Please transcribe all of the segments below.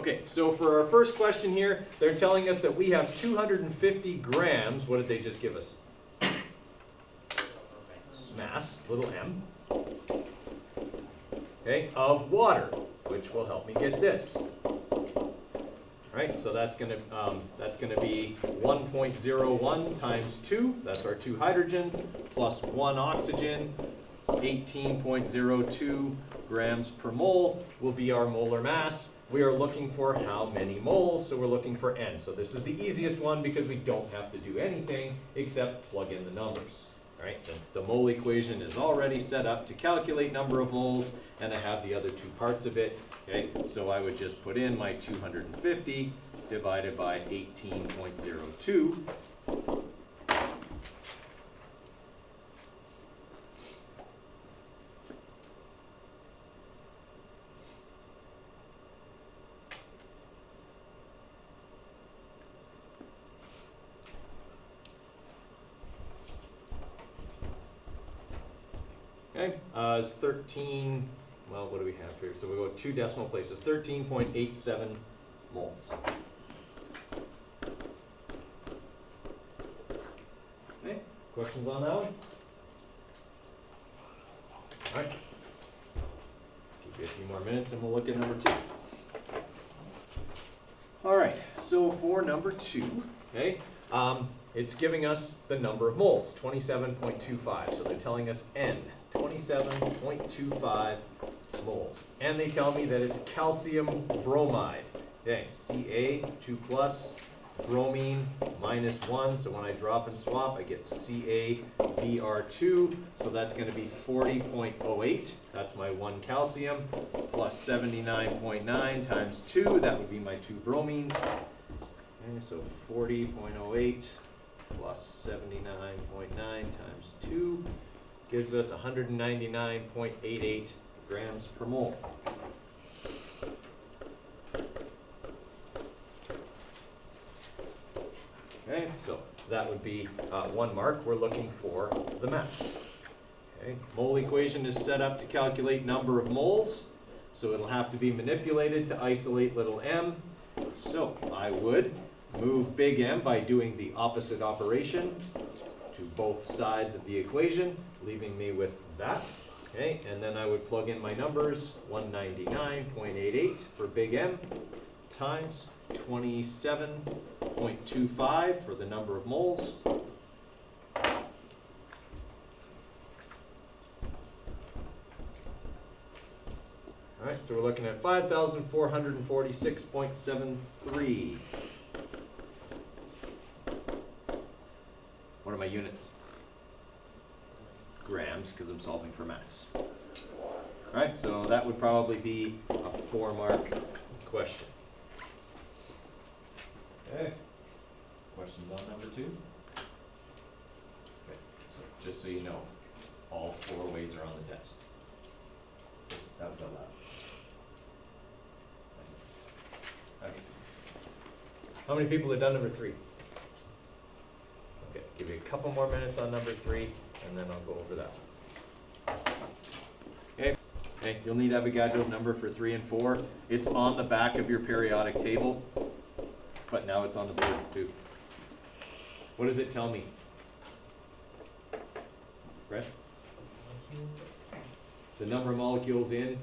Okay, so for our first question here, they're telling us that we have 250 grams. What did they just give us? Mass, little m. Okay, of water, which will help me get this. Right, so that's gonna be 1.01 times 2. That's our 2 hydrogens plus 1 oxygen. 18.02 grams per mole will be our molar mass. We are looking for how many moles, so we're looking for n. So this is the easiest one because we don't have to do anything except plug in the numbers. Right? The mole equation is already set up to calculate number of moles, and I have the other two parts of it. Okay, so I would just put in my 250 divided by 18.02. Okay, it's 13, well, what do we have here? So we go 2 decimal places, 13.87 moles. Okay, questions on that one? All right, give you a few more minutes and we'll look at number 2. All right, so for number 2, okay, it's giving us the number of moles, 27.25. So they're telling us N, 27.25 moles. And they tell me that it's calcium bromide. Okay, Ca, 2 plus, bromine, minus 1. So when I drop and swap, I get CaBr2. So that's going to be 40.08. That's my 1 calcium, plus 79.9 times 2. That would be my 2 bromines. Okay, so 40.08 plus 79.9 times 2 gives us 199.88 grams per mole. Okay, so that would be 1 mark. We're looking for the mass. Okay, mole equation is set up to calculate number of moles, so it'll have to be manipulated to isolate little m. So I would move big M by doing the opposite operation to both sides of the equation, leaving me with that. Okay, and then I would plug in my numbers, 199.88 for big M times 27.25 for the number of moles. All right, so we're looking at 5,446.73. What are my units? Grams, because I'm solving for mass. All right, so that would probably be a 4-mark question. Okay, questions on number 2? Okay, so just so you know, all 4 ways are on the test. That was allowed. Okay. How many people have done number 3? Okay, give you a couple more minutes on number 3, and then I'll go over that. Okay, you'll need Avogadro's number for 3 and 4. It's on the back of your periodic table, but now it's on the board too. What does it tell me? Brett? The number of molecules in?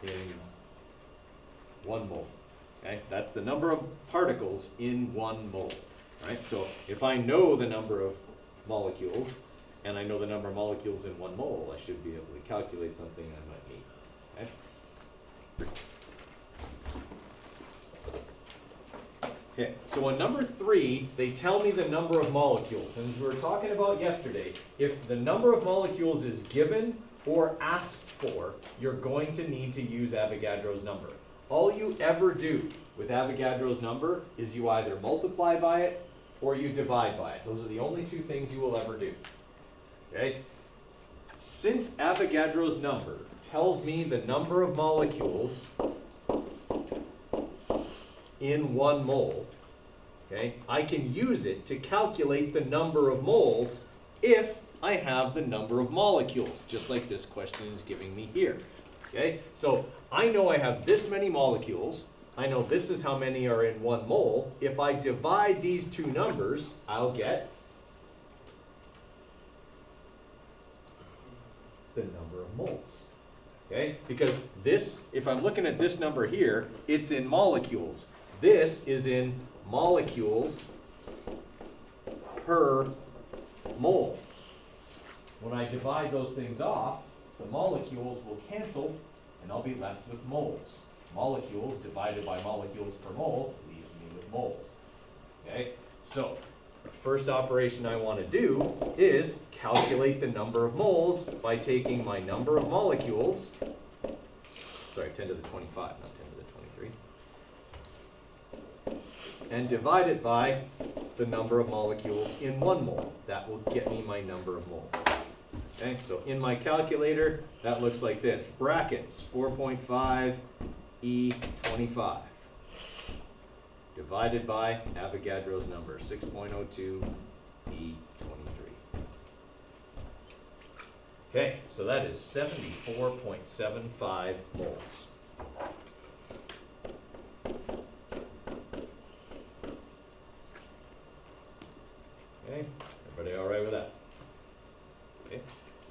In 1 mole. Okay, that's the number of particles in 1 mole. Right? So if I know the number of molecules and I know the number of molecules in 1 mole, I should be able to calculate something I might need. Okay? Okay, so on number 3, they tell me the number of molecules. And as we were talking about yesterday, if the number of molecules is given or asked for, you're going to need to use Avogadro's number. All you ever do with Avogadro's number is you either multiply by it or you divide by it. Those are the only 2 things you will ever do. Okay? Since Avogadro's number tells me the number of molecules in 1 mole, okay, I can use it to calculate the number of moles if I have the number of molecules, just like this question is giving me here. Okay, so I know I have this many molecules. I know this is how many are in 1 mole. If I divide these two numbers, I'll get the number of moles. Okay, because this, if I'm looking at this number here, it's in molecules. This is in molecules per mole. When I divide those things off, the molecules will cancel, and I'll be left with moles. Molecules divided by molecules per mole leaves me with moles. Okay, so the first operation I want to do is calculate the number of moles by taking my number of molecules, sorry, 10 to the 25, not 10 to the 23, and divide it by the number of molecules in 1 mole. That will get me my number of moles. Okay, so in my calculator, that looks like this. Brackets, 4.5 E25. Divided by Avogadro's number, 6.02 E23. Okay, so that is 74.75 moles. Okay, everybody all right with that? Okay,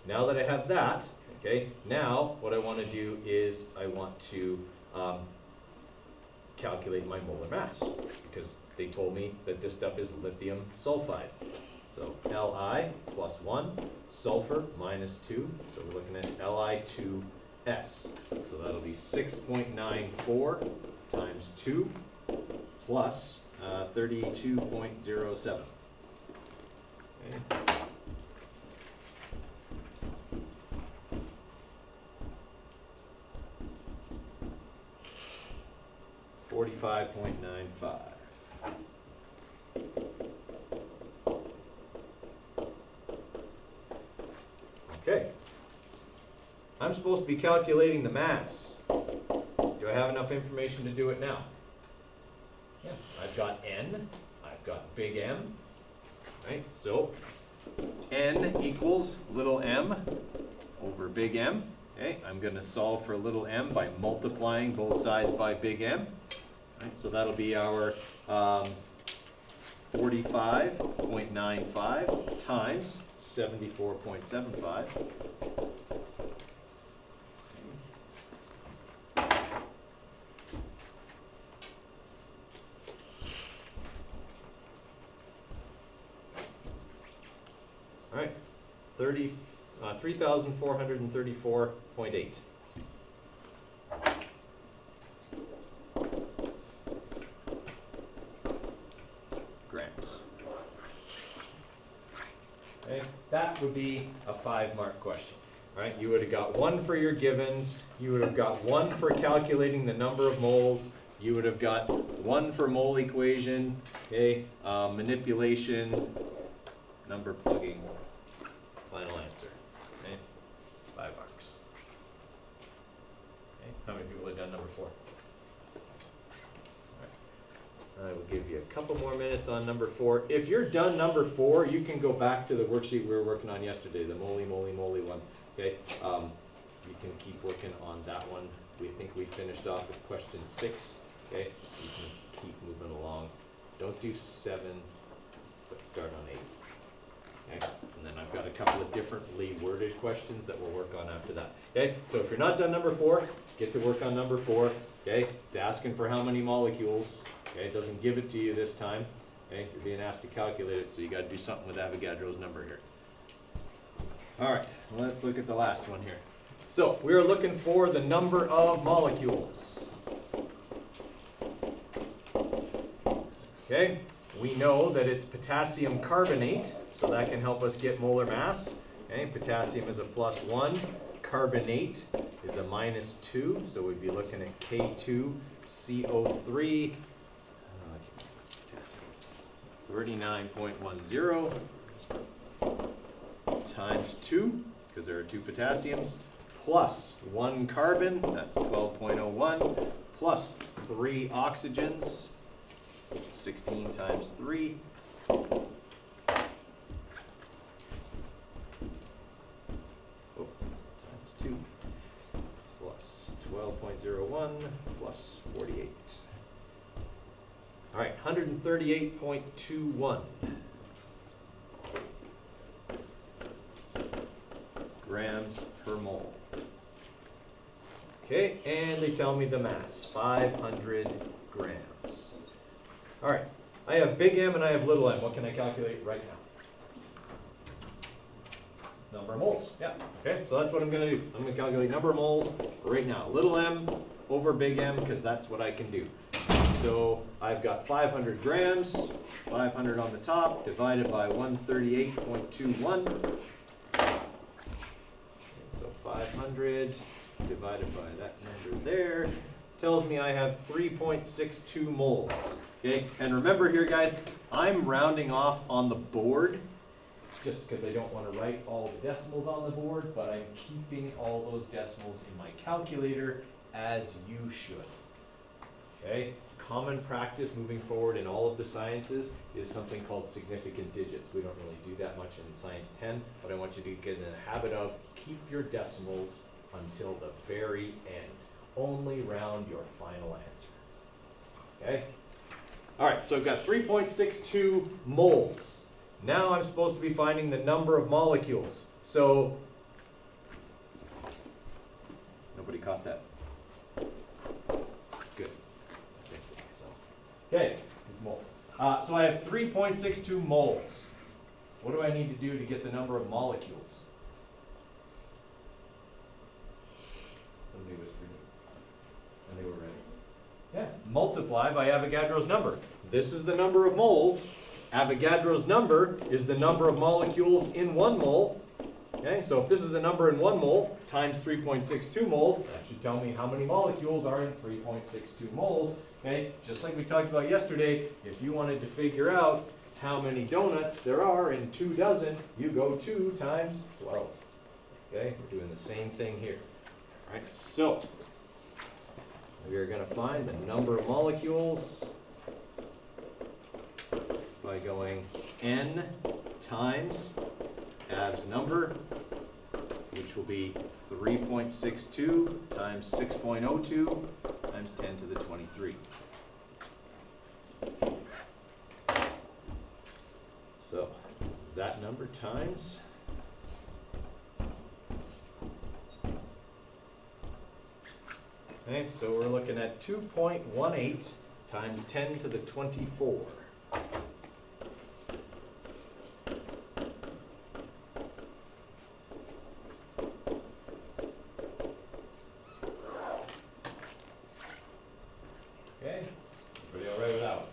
now that I have that, okay, now what I want to do is I want to calculate my molar mass, because they told me that this stuff is lithium sulfide. So Li plus 1, sulfur minus 2, so we're looking at Li2S. So that'll be 6.94 times 2 plus 32.07. Okay. 45.95. Okay. I'm supposed to be calculating the mass. Do I have enough information to do it now? Yeah. I've got N, I've got big M, right? So N equals little m over big M. Okay, I'm going to solve for little m by multiplying both sides by big M. Right, so that'll be our 45.95 times 74.75. All right, 3,434.8. grams. Okay, that would be a 5-mark question. All right, you would have got 1 for your givens. You would have got 1 for calculating the number of moles. You would have got 1 for mole equation. Okay, manipulation, number plugging. Final answer. Okay, 5 marks. Okay, how many people have done number 4? All right. I will give you a couple more minutes on number 4. If you're done number 4, you can go back to the worksheet we were working on yesterday, the moly one. Okay, you can keep working on that one. We think we finished off with question 6. Okay, you can keep moving along. Don't do 7, but start on 8. Okay, and then I've got a couple of differently worded questions that we'll work on after that. Okay, so if you're not done number 4, get to work on number 4. Okay, it's asking for how many molecules. Okay, it doesn't give it to you this time. Okay, you're being asked to calculate it, so you got to do something with Avogadro's number here. All right, let's look at the last one here. So we are looking for the number of molecules. Okay, we know that it's potassium carbonate, so that can help us get molar mass. Okay, potassium is a +1, carbonate is a -2, so we'd be looking at K2CO3, 39.10 times 2, because there are 2 potassiums, plus 1 carbon, that's 12.01, plus 3 oxygens, 16 times 3. Times 2 plus 12.01 plus 48. All right, 138.21 grams per mole. Okay, and they tell me the mass, 500 grams. All right, I have big M and I have little m. What can I calculate right now? Number of moles, yeah. Okay, so that's what I'm gonna do. I'm gonna calculate number of moles right now. Little m over big M, because that's what I can do. So I've got 500 grams, 500 on the top, divided by 138.21. So 500 divided by that number there tells me I have 3.62 moles. Okay, and remember here, guys, I'm rounding off on the board just because I don't want to write all the decimals on the board, but I'm keeping all those decimals in my calculator, as you should. Okay, common practice moving forward in all of the sciences is something called significant digits. We don't really do that much in Science 10, but I want you to get in the habit of keep your decimals until the very end. Only round your final answer. Okay? All right, so I've got 3.62 moles. Now I'm supposed to be finding the number of molecules. So, nobody caught that? Good. Okay, it's moles. So I have 3.62 moles. What do I need to do to get the number of molecules? Somebody was reading. And they were ready. Yeah, multiply by Avogadro's number. This is the number of moles. Avogadro's number is the number of molecules in 1 mole. Okay, so if this is the number in 1 mole times 3.62 moles, that should tell me how many molecules are in 3.62 moles. Okay, just like we talked about yesterday, if you wanted to figure out how many donuts there are in 2 dozen, you go 2 times 12. Okay, we're doing the same thing here. All right, so we are going to find the number of molecules by going n times Av's number, which will be 3.62 times 6.02 times 10 to the 23. So that number times okay, so we're looking at 2.18 times 10 to the 24. Okay, everybody all right with that one?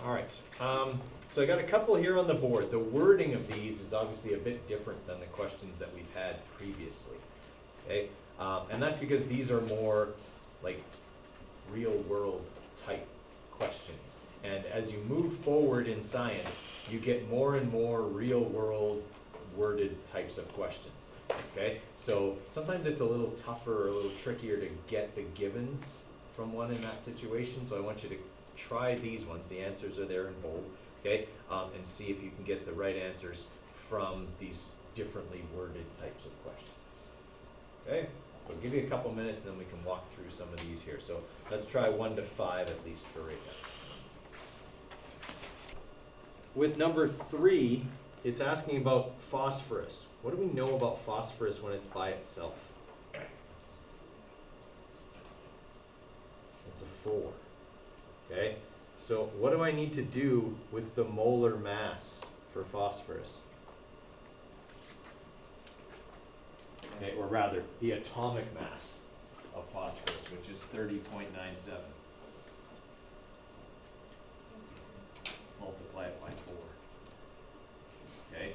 All right, so I got a couple here on the board. The wording of these is obviously a bit different than the questions that we've had previously. Okay, and that's because these are more like real world type questions. And as you move forward in science, you get more and more real world worded types of questions. Okay, so sometimes it's a little tougher or a little trickier to get the givens from one in that situation. So I want you to try these ones. The answers are there in bold. Okay, and see if you can get the right answers from these differently worded types of questions. Okay, I'll give you a couple minutes and then we can walk through some of these here. So let's try 1 to 5 at least for right now. With number 3, it's asking about phosphorus. What do we know about phosphorus when it's by itself? It's a 4. Okay, so what do I need to do with the molar mass for phosphorus? Okay, or rather, the atomic mass of phosphorus, which is 30.97. Multiply it by 4. Okay,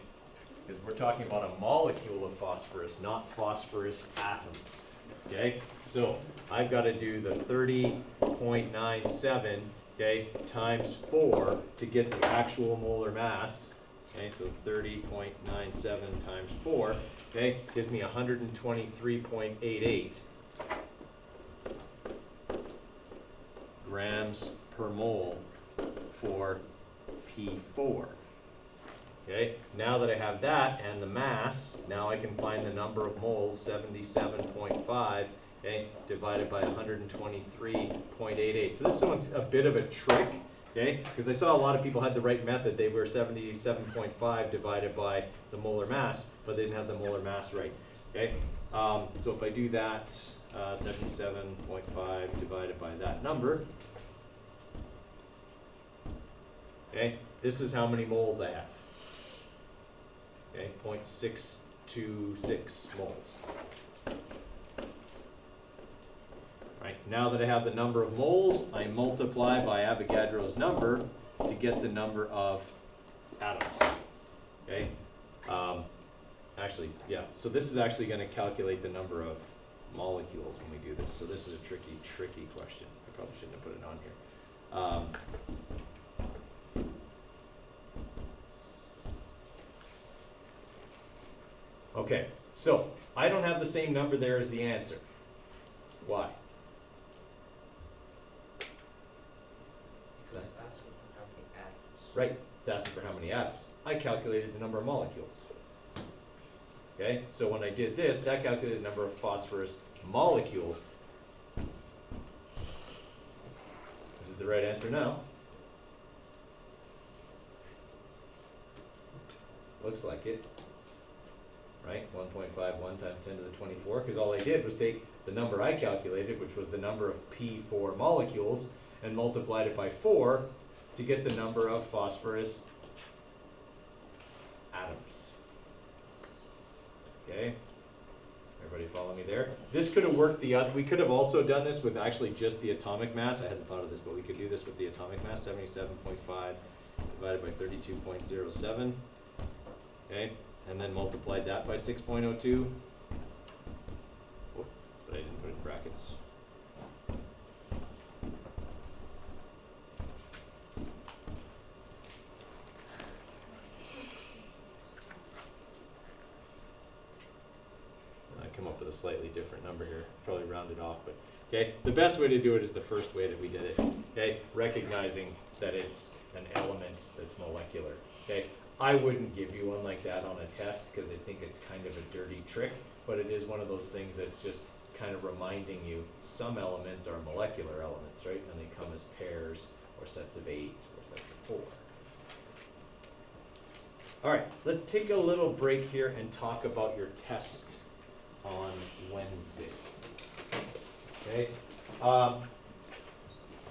because we're talking about a molecule of phosphorus, not phosphorus atoms. Okay, so I've got to do the 30.97, okay, times 4 to get the actual molar mass. Okay, so 30.97 times 4. okay, gives me 123.88 grams per mole for P4. Okay, now that I have that and the mass, now I can find the number of moles, 77.5, okay, divided by 123.88. So this one's a bit of a trick, okay, because I saw a lot of people had the right method. They were 77.5 divided by the molar mass, but they didn't have the molar mass right, okay. So if I do that, 77.5 divided by that number, okay, this is how many moles I have. Okay, 0.626 moles. Right, now that I have the number of moles, I multiply by Avogadro's number to get the number of atoms. Okay, actually, yeah, so this is actually going to calculate the number of molecules when we do this. So this is a tricky question. I probably shouldn't have put it on here. Okay, so I don't have the same number there as the answer. Why? Because it's asking for how many atoms. Right, it's asking for how many atoms. I calculated the number of molecules. Okay, so when I did this, that calculated the number of phosphorus molecules. Is it the right answer now? Looks like it. Right, 1.51 times 10 to the 24, because all I did was take the number I calculated, which was the number of P4 molecules, and multiplied it by 4 to get the number of phosphorus atoms. Okay, everybody follow me there? This could have worked we could have also done this with actually just the atomic mass. I hadn't thought of this, but we could do this with the atomic mass, 77.5 divided by 32.07. Okay. And then multiplied that by 6.02. Oh, but I didn't put it in brackets. I come up with a slightly different number here. Probably round it off, but okay. The best way to do it is the first way that we did it. Okay, recognizing that it's an element that's molecular. Okay. I wouldn't give you one like that on a test because I think it's kind of a dirty trick, but it is one of those things that's just kind of reminding you some elements are molecular elements, right? And they come as pairs or sets of 8 or sets of 4. All right, let's take a little break here and talk about your test on Wednesday. Okay,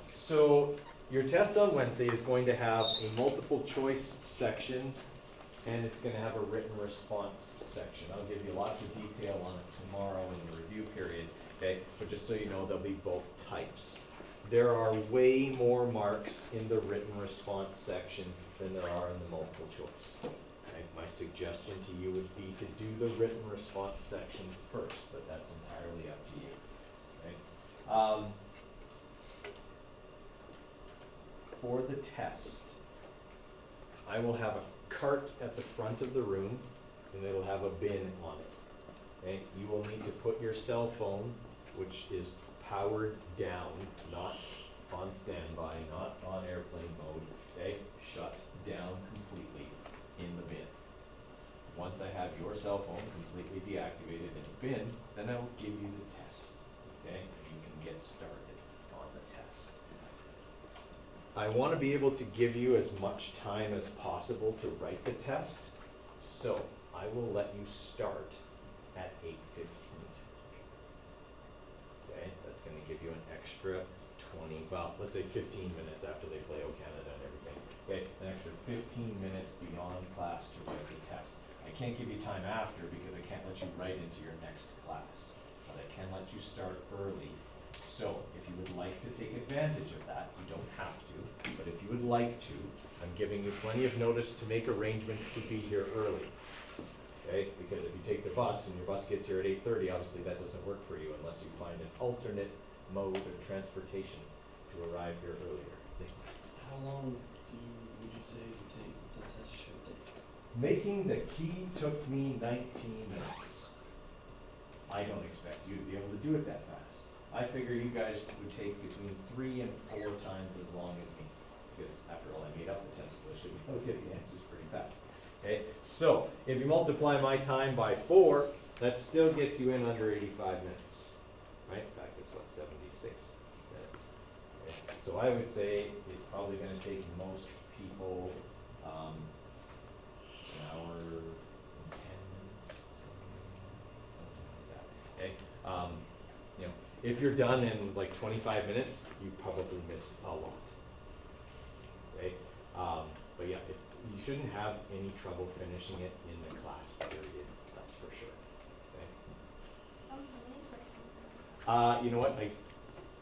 so your test on Wednesday is going to have a multiple choice section, and it's going to have a written response section. I'll give you lots of detail on it tomorrow in the review period, okay? But just so you know, there'll be both types. There are way more marks in the written response section than there are in the multiple choice. Okay? My suggestion to you would be to do the written response section first, but that's entirely up to you. Okay? For the test, I will have a cart at the front of the room, and it'll have a bin on it. Okay? You will need to put your cell phone, which is powered down, not on standby, not on airplane mode, okay? Shut down completely in the bin. Once I have your cell phone completely deactivated in the bin, then I will give you the test, okay? You can get started on the test. I want to be able to give you as much time as possible to write the test, so I will let you start at 8:15. Okay, that's going to give you an extra 20, well, let's say 15 minutes after they play O Canada and everything. Okay, an extra 15 minutes beyond class to write the test. I can't give you time after because I can't let you write into your next class, but I can let you start early. So, if you would like to take advantage of that, you don't have to, but if you would like to, I'm giving you plenty of notice to make arrangements to be here early. Okay, because if you take the bus and your bus gets here at 8:30, obviously that doesn't work for you unless you find an alternate mode of transportation to arrive here earlier. How long would you say the test should take? Making the key took me 19 minutes. I don't expect you to be able to do it that fast. I figure you guys would take between 3 and 4 times as long as me, because after all, I made up the test, so I should be able to get the answers pretty fast. Okay, so if you multiply my time by 4, that still gets you in under 85 minutes, right? In fact, it's what, 76 minutes. Okay. So I would say it's probably going to take most people an hour and 10 minutes, something like that. Okay. You know, if you're done in like 25 minutes, you probably missed a lot. Okay. But yeah, you shouldn't have any trouble finishing it in the class period. That's for sure. Okay. How many questions? You know what? I'm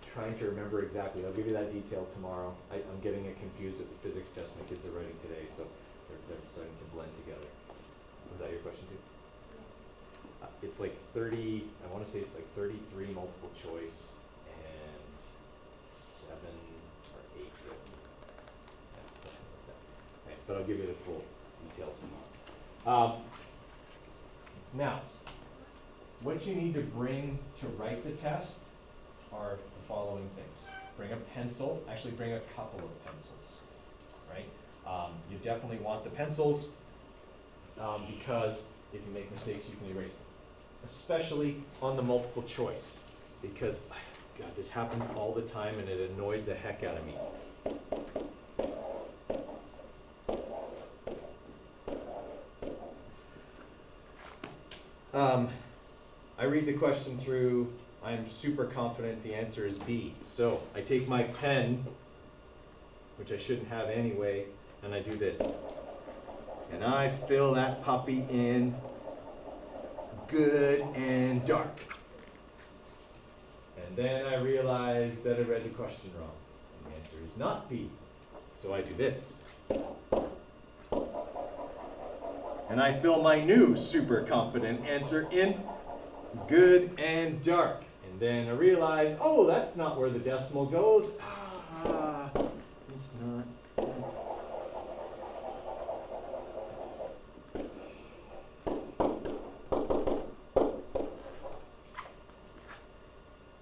trying to remember exactly. I'll give you that detail tomorrow. I'm getting it confused with the physics test my kids are writing today, so they're starting to blend together. Was that your question too? It's like 30, I want to say it's like 33 multiple choice and 7 or 8 written. Yeah, something like that. Okay, but I'll give you the full details tomorrow. Now, what you need to bring to write the test are the following things. Bring a pencil, actually bring a couple of pencils, right? You definitely want the pencils because if you make mistakes, you can erase them. Especially on the multiple choice, because, God, this happens all the time and it annoys the heck out of me. I read the question through, I'm super confident the answer is B. So I take my pen, which I shouldn't have anyway, and I do this. And I fill that puppy in good and dark. And then I realize that I read the question wrong. And the answer is not B. So I do this. And I fill my new super confident answer in good and dark. And then I realize, oh, that's not where the decimal goes. Ah, it's not.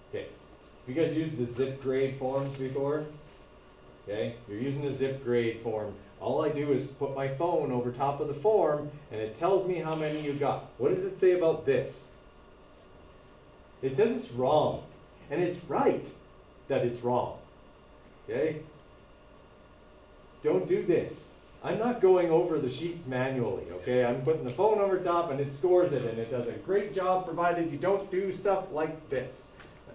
Okay, you guys used the zip grade forms before? Okay, you're using a zip grade form. All I do is put my phone over top of the form and it tells me how many you got. What does it say about this? It says it's wrong. And it's right that it's wrong. Okay? Don't do this. I'm not going over the sheets manually, okay? I'm putting the phone over top and it scores it and it does a great job provided you don't do stuff like this.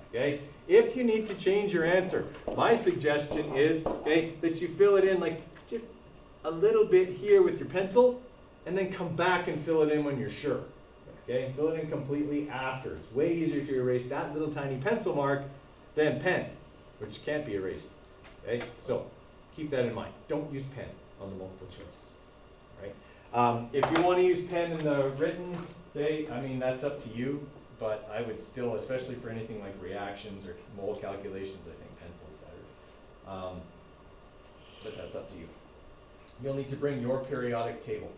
Okay? If you need to change your answer, my suggestion is, okay, that you fill it in like just a little bit here with your pencil and then come back and fill it in when you're sure. Okay? Fill it in completely after. It's way easier to erase that little tiny pencil mark than pen, which can't be erased. Okay? So keep that in mind. Don't use pen on the multiple choice. Right? If you want to use pen in the written, okay, I mean, that's up to you. But I would still, especially for anything like reactions or mole calculations, I think pencil is better. But that's up to you. You'll need to bring your periodic table.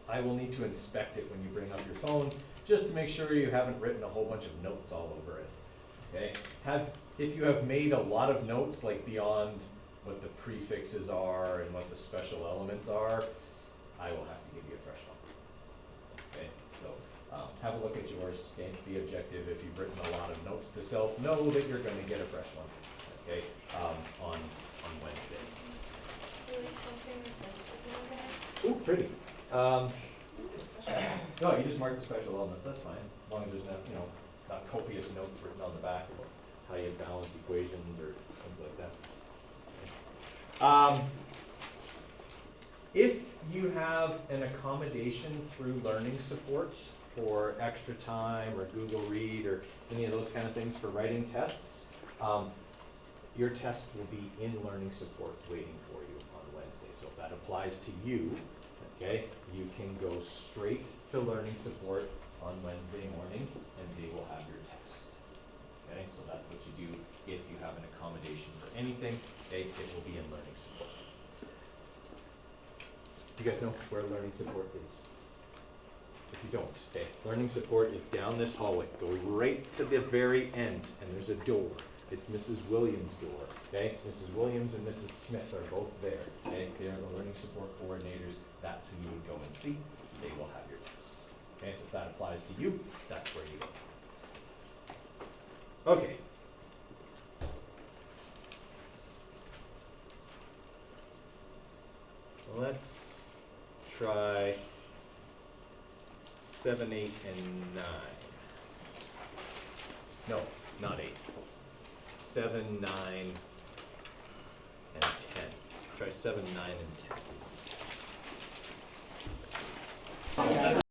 I will need to inspect it when you bring up your phone, just to make sure you haven't written a whole bunch of notes all over it. Okay? If you have made a lot of notes, like beyond what the prefixes are and what the special elements are, I will have to give you a fresh one. Okay? So have a look at yours. Okay? Be objective. If you've written a lot of notes to self, know that you're going to get a fresh one. Okay? On Wednesday. Doing something with this, isn't it? Ooh, pretty. No, you just mark the special elements. That's fine, as long as there's not copious notes written on the back about how you balance equations or things like that. If you have an accommodation through learning support for extra time or Google Read or any of those kind of things for writing tests, your test will be in learning support waiting for you on Wednesday. So if that applies to you, okay, you can go straight to learning support on Wednesday morning and they will have your test. Okay, so that's what you do if you have an accommodation for anything, okay, it will be in learning support. Do you guys know where learning support is? if you don't, okay, learning support is down this hallway. Go right to the very end, and there's a door. It's Mrs. Williams' door, okay? Mrs. Williams and Mrs. Smith are both there, okay? They are the learning support coordinators. That's who you would go and see. They will have your test. Okay, so if that applies to you, that's where you go. Okay. Let's try 7, 8, and 9. No, not 8. 7, 9, and 10. Try 7, 9, and 10.